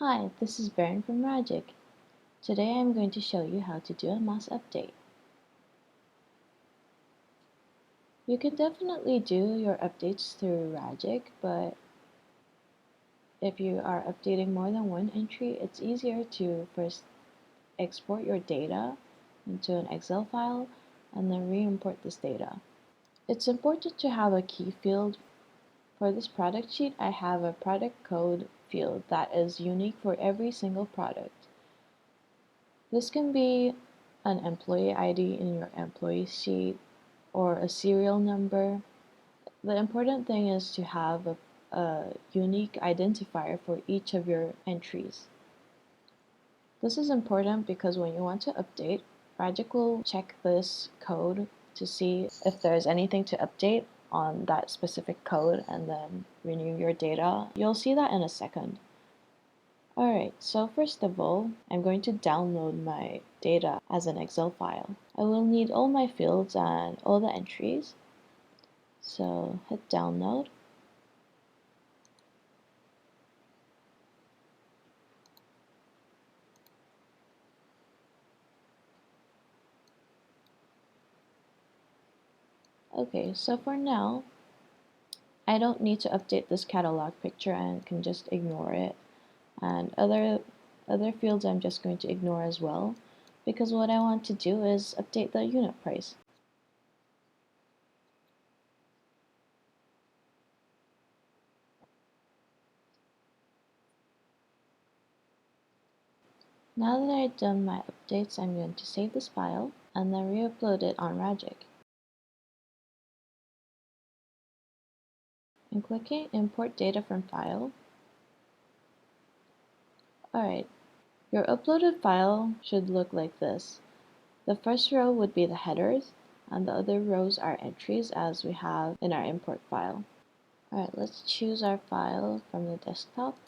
Hi, this is Baron from Ragic. Today I'm going to show you how to do a mass update. You can definitely do your updates through Ragic, but if you are updating more than one entry, it's easier to first export your data into an Excel file and then re-import this data. It's important to have a key field. For this product sheet, I have a product code field that is unique for every single product. This can be an employee ID in your employee sheet or a serial number. The important thing is to have a unique identifier for each of your entries. This is important because when you want to update, Ragic will check this code to see if there's anything to update on that specific code and then renew your data. You'll see that in a second. Alright, so first of all, I'm going to download my data as an Excel file. I will need all my fields and all the entries. So hit download. Okay, so for now, I don't need to update this catalog picture and can just ignore it. And other fields I'm just going to ignore as well, because what I want to do is update the unit price. Now that I've done my updates, I'm going to save this file and then re-upload it on Ragic. I'm clicking Import Data from File. Alright, your uploaded file should look like this. The first row would be the headers, and the other rows are entries as we have in our import file. Alright, let's choose our file from the desktop.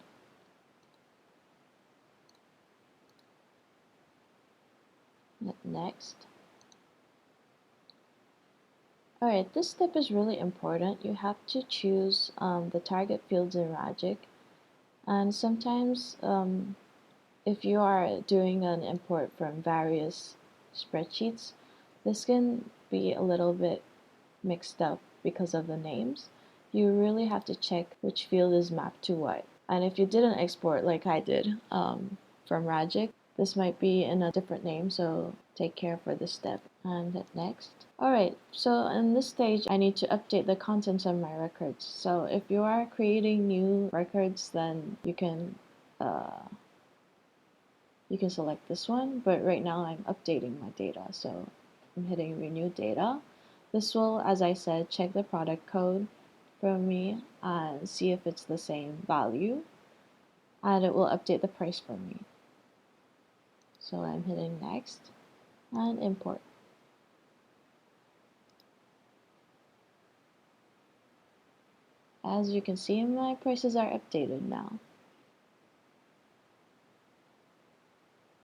Hit next. Alright, this step is really important. You have to choose the target fields in Ragic, and sometimes if you are doing an import from various spreadsheets, this can be a little bit mixed up because of the names. You really have to check which field is mapped to what. And if you didn't export like I did from Ragic, this might be in a different name, so take care for this step and hit next. Alright, so in this stage I need to update the contents of my records. So if you are creating new records, then you can select this one, but right now I'm updating my data, so I'm hitting renew data. This will, as I said, check the product code for me and see if it's the same value, and it will update the price for me. So I'm hitting next and import. As you can see, my prices are updated now.